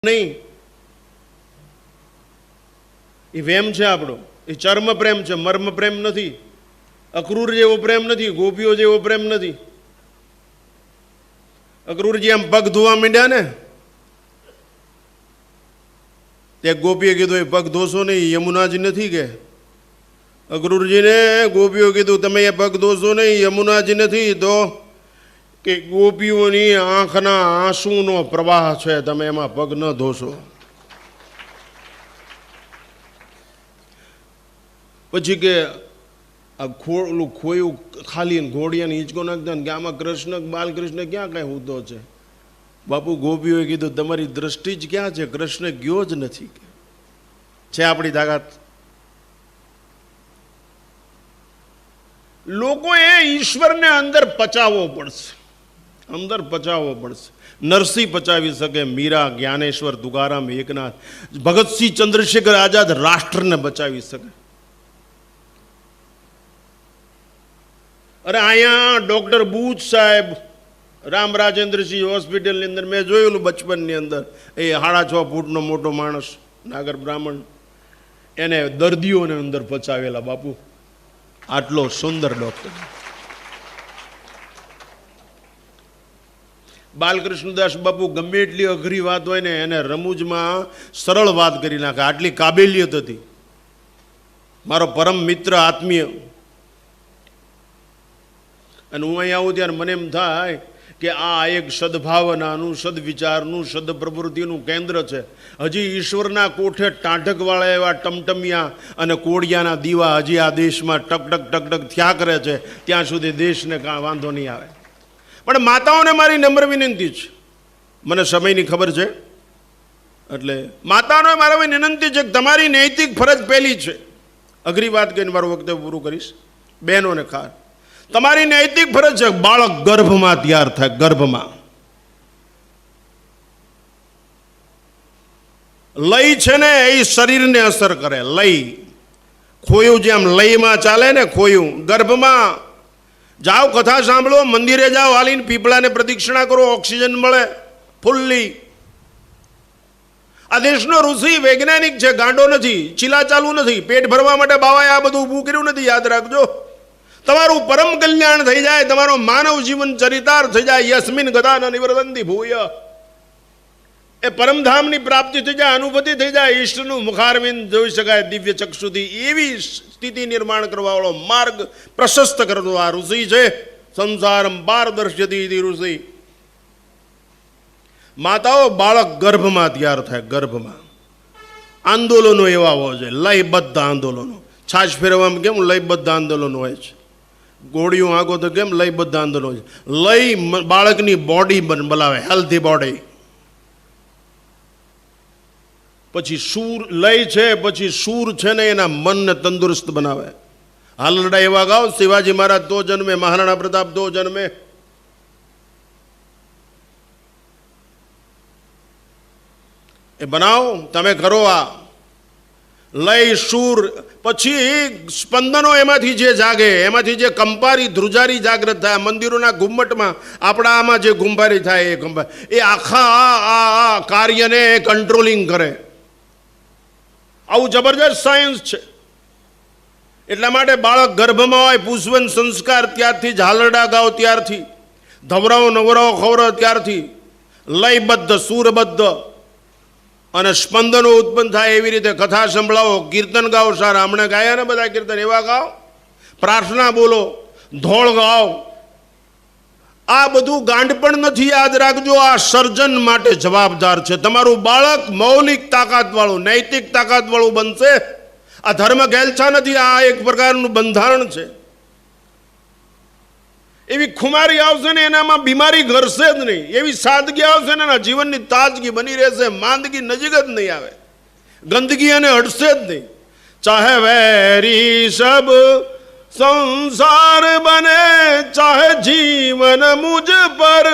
નહીં, એ વેમ છે આપણો, એ ચર્મ પ્રેમ છે, મર્મ પ્રેમ નથી. અક્રૂર જેવો પ્રેમ નથી, ગોપીઓ જેવો પ્રેમ નથી. અક્રૂરજી આમ પગ ધોવા માંડ્યા ને, તે ગોપીએ કીધું એ પગ ધોશો નહીં, યમુનાજી નથી કે. અક્રૂરજીને ગોપીઓ કીધું તમે એ પગ ધોશો નહીં, યમુનાજી નથી. તો કે ગોપીઓની આંખના આંસુનો પ્રવાહ છે, તમે એમાં પગ ન ધોશો. પછી કે આ ઓલું ખોયું ખાલી ઘોડિયાને હિંચકો નાખતા ને કે આમાં કૃષ્ણ બાલકૃષ્ણ ક્યાં કાંઈ હોતો છે. બાપુ ગોપીઓએ કીધું તમારી દ્રષ્ટિ જ ક્યાં છે, કૃષ્ણ ગયો જ નથી. છે આપણી તાકાત? લોકોએ ઈશ્વરને અંદર પચાવવો પડશે, અંદર પચાવવો પડશે. નરસિંહ પચાવી શકે, મીરા, જ્ઞાનેશ્વર, તુકારામ, એકનાથ, ભગતસિંહ, ચંદ્રશેખર આઝાદ રાષ્ટ્રને બચાવી શકે. અરે અહીંયા ડોક્ટર બુચ સાહેબ રામ રાજેન્દ્રસિંહ હોસ્પિટલની અંદર મેં જોયેલું બચપનની અંદર, એ 6.5 ફૂટનો મોટો માણસ નાગર બ્રાહ્મણ, એને દર્દીઓને અંદર પચાવેલા. બાપુ આટલો સુંદર ડોક્ટર. બાલકૃષ્ણદાસ બાપુ ગમે એટલી અઘરી વાત હોય ને એને રમૂજમાં સરળ વાત કરી નાખે, આટલી કાબેલિયત હતી. મારો પરમ મિત્ર, આત્મીય. અને હું અહીંયા આવું ત્યારે મને એમ થાય કે આ એક સદભાવનાનું, સદવિચારનું, સદપ્રવૃત્તિનું કેન્દ્ર છે. હજી ઈશ્વરના કોઠે ટાઢકવાળા એવા ટમટમિયા અને કોળિયાના દીવા હજી આ દેશમાં ટકટક ટકટક થયા કરે છે, ત્યાં સુધી દેશને કાંઈ વાંધો નહીં આવે. પણ માતાઓને મારી નમ્ર વિનંતી છે, મને સમયની ખબર છે એટલે માતાઓને મારી વિનંતી છે કે તમારી નૈતિક ફરજ પહેલી છે. અઘરી વાત કહીને મારું વક્તવ્ય પૂરું કરીશ. બહેનોને ખાસ તમારી નૈતિક ફરજ છે, બાળક ગર્ભમાં તૈયાર થાય, ગર્ભમાં લય છે ને એ શરીરને અસર કરે. લય, ખોયું જેમ લયમાં ચાલે ને, ખોયું ગર્ભમાં. જાઓ, કથા સાંભળો, મંદિરે જાઓ, હાલીને પીપળાને પ્રદક્ષિણા કરો, ઓક્સિજન મળે ફૂલ્લી. આ દેશનો ઋષિ વૈજ્ઞાનિક છે, ગાંડો નથી, ચીલા ચાલુ નથી. પેટ ભરવા માટે બાવાએ આ બધું ઊભું કર્યું નથી, યાદ રાખજો. તમારું પરમ કલ્યાણ થઈ જાય, તમારો માનવ જીવન ચરિતાર્થ થઈ જાય. યસ્મિન ગદાન નિવર્તંતિ ભૂય, એ પરમધામની પ્રાપ્તિ થઈ જાય, અનુભૂતિ થઈ જાય, ઈષ્ટનું મુખારવિંદ જોઈ શકાય દિવ્ય ચક્ષુથી. એવી સ્થિતિ નિર્માણ કરવાવાળો, માર્ગ પ્રશસ્ત કરતો આ ઋષિ છે. સંસારમ પારદર્શ્યતી ઋષિ. માતાઓ, બાળક ગર્ભમાં તૈયાર થાય, ગર્ભમાં. આંદોલનો એવા હોય છે, લયબદ્ધ આંદોલનો. છાશ ફેરવામાં કેમ લયબદ્ધ આંદોલનો હોય છે, ગોળીઓ આંકો તો કેમ લયબદ્ધ આંદોલનો છે. લય બાળકની બોડી બનાવે, હેલ્ધી બોડી. પછી સૂર લય છે, પછી સૂર છે ને એના મનને તંદુરસ્ત બનાવે. હાલરડા એવા ગાઓ, શિવાજી મહારાજ તો જન્મે, મહારાણા પ્રતાપ તો જન્મે. એ બનાવો, તમે કરો આ લય, સૂર. પછી સ્પંદનો એમાંથી જે જાગે, એમાંથી જે કંપારી ધ્રુજારી જાગૃત થાય. મંદિરોના ઘુમ્મટમાં આપણા આમાં જે ગુંભારી થાય, એ આખા આ કાર્યને કંટ્રોલિંગ કરે. આવું જબરજસ્ત સાયન્સ છે. એટલા માટે બાળક ગર્ભમાં હોય, પુષ્પન સંસ્કાર ત્યારથી જ, હાલરડા ગાઓ ત્યારથી, ધવરાઓ નવરાઓ ખવરાઓ ત્યારથી, લયબદ્ધ, સૂરબદ્ધ અને સ્પંદનો ઉત્પન્ન થાય. એવી રીતે કથા સંભળાવો, કીર્તન ગાઓ. સારા હમણાં ગાયા ને બધા કીર્તન, એવા ગાઓ. પ્રાર્થના બોલો, ધોળ ગાઓ. આ બધું ગાંડપણ નથી, યાદ રાખજો. આ સર્જન માટે જવાબદાર છે. તમારું બાળક મૌલિક તાકાતવાળું, નૈતિક તાકાતવાળું બનશે. આ ધર્મ ગેલછા નથી, આ એક પ્રકારનું બંધારણ છે. એવી ખુમારી આવશે ને એનામાં બીમારી ઘરશે જ નહીં. એવી સાદગી આવશે ને એના જીવનની તાજગી બની રહેશે. માંદગી નજીક જ નહીં આવે, ગંદકી એને હટશે જ નહીં. ચાહે વેરી સબ સંસાર બને, ચાહે જીવન મુझ પર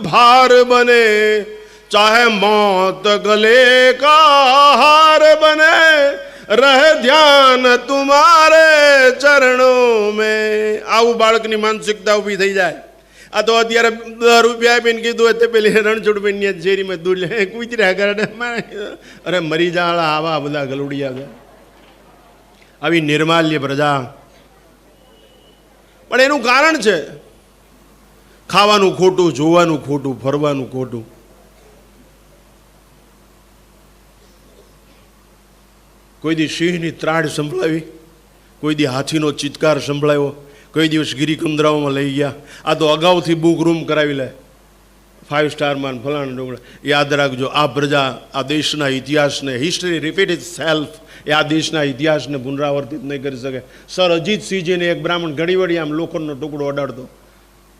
ભાર બને, ચાહે મોત ગલે કા હાર બને, રહે ધ્યાન તુમારે ચરણો મેં. આવું બાળકની માનસિકતા ઊભી થઈ જાય. આ તો અત્યારે 10 રૂપિયા આપીને કીધું તે પેલી રણછોડબેનની શેરીમાં દૂર લે કૂતર્યા કરે. અરે મરી જાળા આવા બધા ગલુડિયા છે, આવી નિર્માલ્ય પ્રજા. પણ એનું કારણ છે ખાવાનું ખોટું, જોવાનું ખોટું, ફરવાનું ખોટું. કોઈ દી સિંહની ત્રાડ સંભળાવી, કોઈ દી હાથીનો ચિત્કાર સંભળાવ્યો, કોઈ દિવસ ગિરિકંદરાઓમાં લઈ ગયા. આ તો અગાઉથી બુક રૂમ કરાવી લે 5 સ્ટારમાં ફલાણા ડોગળા. યાદ રાખજો, આ પ્રજા આ દેશના ઇતિહાસને, હિસ્ટ્રી રિપીટ ઇટ સેલ્ફ, એ આ દેશના ઇતિહાસને પુનરાવર્તિત નહીં કરી શકે. સર અજીતસિંહજીને એક બ્રાહ્મણ ઘણી વળી આમ લોખંડનો ટુકડો અડાડતો,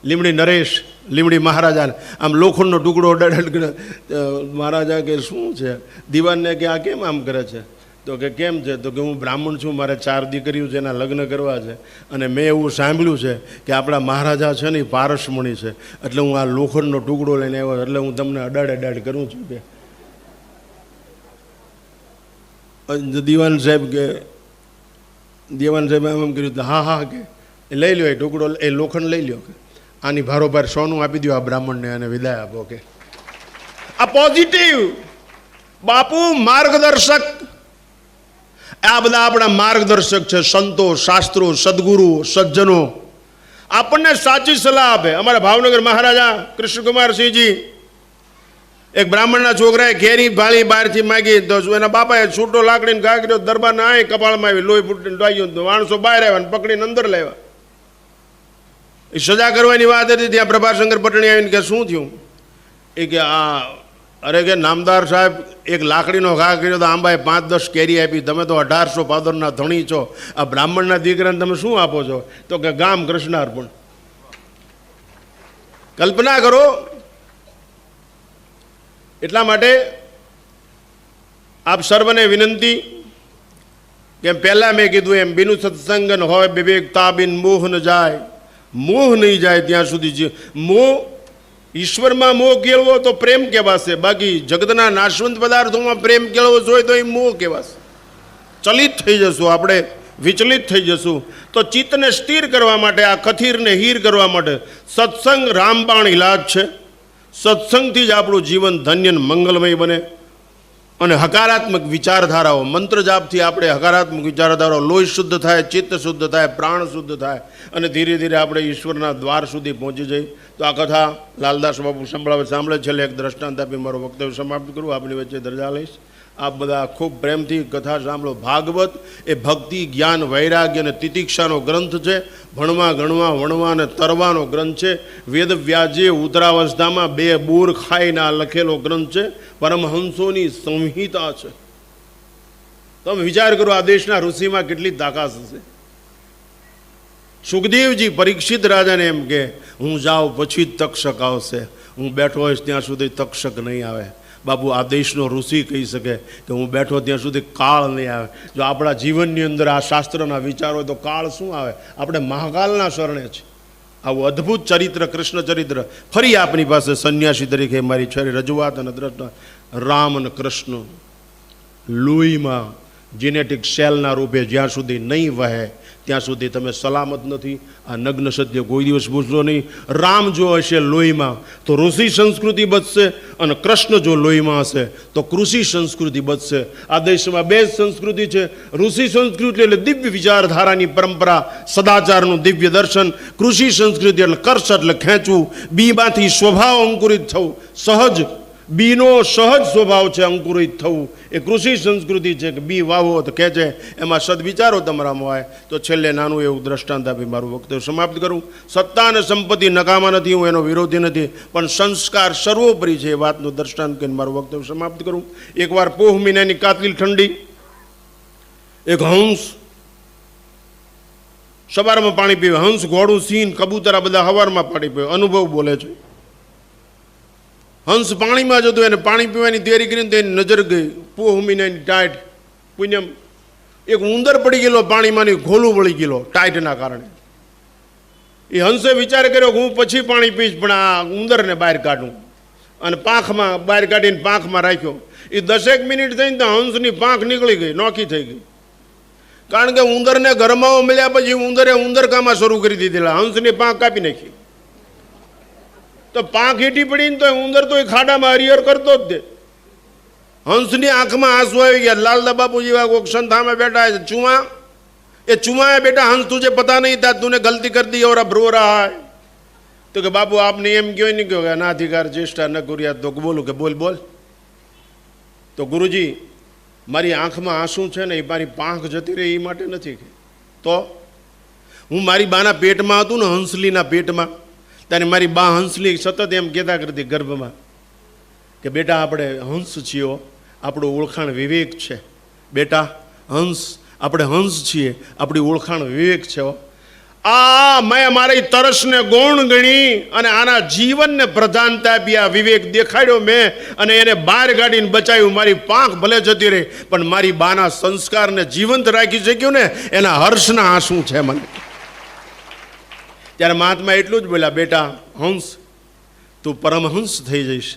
લીમડી નરેશ, લીમડી મહારાજાને આમ લોખંડનો ટુકડો અડાડ. મહારાજા કે શું છે? દિવાનને કે આ કેમ આમ કરે છે? તો કે કેમ છે? તો કે હું બ્રાહ્મણ છું, મારે 4 દીકરીઓ છે, એના લગ્ન કરવા છે, અને મેં એવું સાંભળ્યું છે કે આપણા મહારાજા છે ને એ પારસમણી છે, એટલે હું આ લોખંડનો ટુકડો લઈને આવ્યો, એટલે હું તમને અડાડ કરું છું. કે દિવાન સાહેબ એમ કર્યું, હા હા કે લઈ લ્યો એ ટુકડો, એ લોખંડ લઈ લ્યો, કે આની ભારોભાર સોનું આપી દો આ બ્રાહ્મણને અને વિદાય આપો. કે આ પોઝિટિવ બાપુ માર્ગદર્શક, આ બધા આપણા માર્ગદર્શક છે. સંતો, શાસ્ત્રો, સદગુરુ, સજ્જનો આપણને સાચી સલાહ આપે. અમારા ભાવનગર મહારાજા કૃષ્ણકુમારસિંહજી, એક બ્રાહ્મણના છોકરાએ કેરી ભાળી બહારથી માગી, તો એના બાપાએ છૂટો લાકડીને ઘા કર્યો, દરબારના આય કપાળમાં આવી, લોહી ફૂટીને ડાયું, માણસો બહાર આવ્યા અને પકડીને અંદર લાવ્યા. એ સજા કરવાની વાત હતી. ત્યાં પ્રભાશંકર પટણી આવીને કે શું થયું? એ કે અરે કે નામદાર સાહેબ, એક લાકડીનો ઘા કર્યો તો આંબાએ 5-10 કેરી આપી, તમે તો 1800 પાદરના ધણી છો, આ બ્રાહ્મણના દીકરાને તમે શું આપો છો? તો કે ગામ કૃષ્ણાર્પણ. કલ્પના કરો. એટલા માટે આપ સર્વને વિનંતી કે પહેલાં મેં કીધું એમ, બિનુ સત્સંગન હોય વિવેકતા બિન મોહ ન જાય. મોહ નહીં જાય ત્યાં સુધી મોહ, ઈશ્વરમાં મોહ કેળવો તો પ્રેમ કહેવાશે, બાકી જગતના નાશવંત પદાર્થોમાં પ્રેમ કેળવો જોઈએ તો એ મોહ કહેવાશે. ચલિત થઈ જશું આપણે, વિચલિત થઈ જશું. તો ચિત્તને સ્થિર કરવા માટે, આ કથિરને હીર કરવા માટે સત્સંગ રામબાણ ઇલાજ છે. સત્સંગથી જ આપણું જીવન ધન્ય મંગલમય બને. અને હકારાત્મક વિચારધારાઓ, મંત્ર જાપથી આપણે હકારાત્મક વિચારધારાઓ, લોહી શુદ્ધ થાય, ચિત્ત શુદ્ધ થાય, પ્રાણ શુદ્ધ થાય, અને ધીરે ધીરે આપણે ઈશ્વરના દ્વાર સુધી પહોંચી જઈએ. તો આ કથા લાલદાસ બાપુ સાંભળે. છેલ્લે એક દ્રષ્ટાંત આપી મારું વક્તવ્ય સમાપ્ત કરું. આપની વચ્ચે દરજા લઈશ. આપ બધા ખૂબ પ્રેમથી કથા સાંભળો. ભાગવત એ ભક્તિ, જ્ઞાન, વૈરાગ્ય અને તિતિક્ષાનો ગ્રંથ છે. ભણવા, ગણવા, વણવા અને તરવાનો ગ્રંથ છે. વેદ વ્યાજે ઉત્તરાવસ્થામાં 2 બોર ખાઈને આ લખેલો ગ્રંથ છે. પરમહંસોની સંહિતા છે. તમે વિચાર કરો, આ દેશના ઋષિમાં કેટલી તાકાત હશે. સુખદેવજી પરીક્ષિત રાજાને એમ કે હું જાઉં પછી જ તક્ષક આવશે, હું બેઠો હોઈશ ત્યાં સુધી તક્ષક નહીં આવે. બાપુ, આ દેશનો ઋષિ કહી શકે કે હું બેઠો ત્યાં સુધી કાળ નહીં આવે. જો આપણા જીવનની અંદર આ શાસ્ત્રના વિચારો હોય તો કાળ શું આવે? આપણે મહાકાલના શરણે છે. આવું અદ્ભુત ચરિત્ર, કૃષ્ણ ચરિત્ર. ફરી આપની પાસે સંન્યાસી તરીકે મારી છેલ્લી રજૂઆત અને દ્રષ્ટા. રામ અને કૃષ્ણ લોહીમાં જીનેટિક સેલના રૂપે જ્યાં સુધી નહીં વહે ત્યાં સુધી તમે સલામત નથી. આ નગ્ન સત્ય કોઈ દિવસ ભૂલશો નહીં. રામ જો હશે લોહીમાં તો ઋષિ સંસ્કૃતિ બચશે, અને કૃષ્ણ જો લોહીમાં હશે તો કૃષિ સંસ્કૃતિ બચશે. આ દેશમાં 2 જ સંસ્કૃતિ છે. ઋષિ સંસ્કૃતિ એટલે દિવ્ય વિચારધારાની પરંપરા, સદાચારનું દિવ્ય દર્શન. કૃષિ સંસ્કૃતિ એટલે કર્ષ એટલે ખેંચવું, બીમાંથી સ્વભાવ અંકુરિત થવું. સહજ બીનો સહજ સ્વભાવ છે અંકુરિત થવું, એ કૃષિ સંસ્કૃતિ છે કે બી વાવો તો ખેંચે. એમાં સદવિચારો તમારામાં હોય. તો છેલ્લે નાનું એવું દ્રષ્ટાંત આપી મારું વક્તવ્ય સમાપ્ત કરું. સત્તા અને સંપત્તિ નકામા નથી, હું એનો વિરોધી નથી, પણ સંસ્કાર સર્વોપરી છે, એ વાતનું દ્રષ્ટાંત કરીને મારું વક્તવ્ય સમાપ્ત કરું. એકવાર પોહ મહિનાની કાતિલ ઠંડી, એક હંસ સવારમાં પાણી પીવે. હંસ, ઘોડું, સિંહ, કબૂતર આ બધા સવારમાં પાણી પીવે. અનુભવ બોલે છે. હંસ પાણીમાં જતું, એને પાણી પીવાની તૈયારી કરીને તો એની નજર ગઈ પોહ મહિનાની ટાઈટ પુણ્યમ. એક ઉંદર પડી ગયેલો પાણીમાં, ઘોલું વળી ગયેલો ટાઈટના કારણે. એ હંસે વિચાર કર્યો કે હું પછી પાણી પીશ, પણ આ ઉંદરને બહાર કાઢું, અને પાંખમાં બહાર કાઢીને પાંખમાં રાખ્યો. એ 10 મિનિટ થઈને તો હંસની પાંખ નીકળી ગઈ, નોખી થઈ ગઈ. કારણ કે ઉંદરને ગરમાવો મળ્યા પછી ઉંદરે ઉંદરકામાં શરૂ કરી દીધેલા, હંસની પાંખ કાપી નાખી. તો પાંખ હેઠી પડીને તો ઉંદર તો એ ખાડામાં હરિહર કરતો જ તે. હંસની આંખમાં આંસુ આવી ગયા. લાલદા બાપુ જેવા કોક સંત સામે બેઠા છે. ચુમા એ ચुमा है बेटा, हंस तुझे पता नहीं था, तूने गलती कर दी और अब रो रहा है. तो कि बाबू आपने एम क्यों नहीं क्यों अनाधिकार ज्येष्ठा न कुर्यात. तो बोलूँ कि बोल बोल. तो गुरुजी મારી આંખમાં આંસુ છે ને એ મારી પાંખ જતી રહે એ માટે નથી. તો હું મારી બાના પેટમાં હતું ને, હંસલીના પેટમાં, ત્યારે મારી બા હંસલી સતત એમ કહેતા કરતી ગર્ભમાં કે બેટા આપણે હંસ છીએ, આપણું ઓળખાણ વિવેક છે. બેટા હંસ, આપણે હંસ છીએ, આપણી ઓળખાણ વિવેક છે. આ મેં મારી તરસને ગૌણ ગણી અને આના જીવનને પ્રધાનતા આપી. આ વિવેક દેખાડ્યો મેં અને એને બહાર કાઢીને બચાવ્યું. મારી પાંખ ભલે જતી રહી પણ મારી બાના સંસ્કારને જીવંત રાખી શક્યું ને, એના હર્ષના આંસુ છે મને. ત્યારે મહાત્મા એટલું જ બોલ્યા, બેટા હંસ, તું પરમહંસ થઈ જઈશ.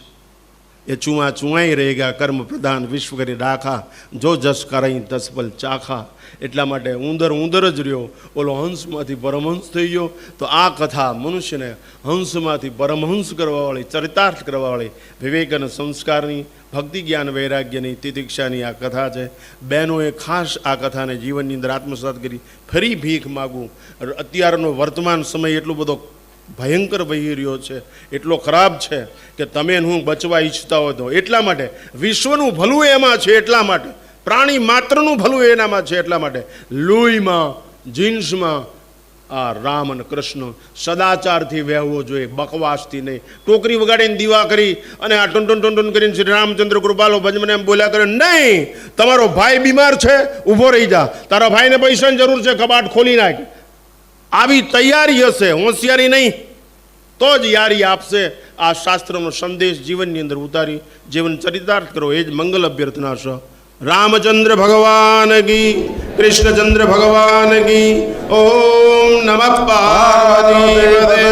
એ ચુઆ ચુઆઈ રહેગા, કર્મ પ્રધાન વિશ્વ કરી રાખા, જો જસ કરાઈ તસપલ ચાખા. એટલા માટે ઉંદર ઉંદર જ રહ્યો, ઓલો હંસમાંથી પરમહંસ થઈ ગયો. તો આ કથા મનુષ્યને હંસમાંથી પરમહંસ કરવાવાળી, ચરિતાર્થ કરવાવાળી, વિવેક અને સંસ્કારની, ભક્તિ જ્ઞાન વૈરાગ્યની, તિતિક્ષાની આ કથા છે. બહેનોએ ખાસ આ કથાને જીવનની અંદર આત્મસાત કરી. ફરી ભીખ માગું. અત્યારનો વર્તમાન સમય એટલો બધો ભયંકર વહી રહ્યો છે, એટલો ખરાબ છે કે તમે હું બચવા ઈચ્છતા હોય તો, એટલા માટે વિશ્વનું ભલું એમાં છે, એટલા માટે પ્રાણી માત્રનું ભલું એનામાં છે, એટલા માટે લોહીમાં જીન્સમાં આ રામ અને કૃષ્ણ સદાચારથી વહેવો જોઈએ, બકવાસથી નહીં. ટોકરી વગાડીને દીવા કરી અને આ ટુન ટુન કરીને શ્રી રામચંદ્ર કૃપાલો ભજ મને એમ બોલ્યા કરે નહીં. તમારો ભાઈ બીમાર છે, ઊભો રહી જા, તારા ભાઈને પૈસાની જરૂર છે, કબાટ ખોલી નાખ. આવી તૈયારી હશે, હોશિયારી નહીં, તો જ યારી આપશે. આ શાસ્ત્રનો સંદેશ જીવનની અંદર ઉતારી જીવન ચરિતાર્થ કરો, એ જ મંગલ અભ્યર્થના છે. રામચંદ્ર ભગવાન કી, કૃષ્ણચંદ્ર ભગવાન કી. ઓમ નમઃ પાર્વતી પતે.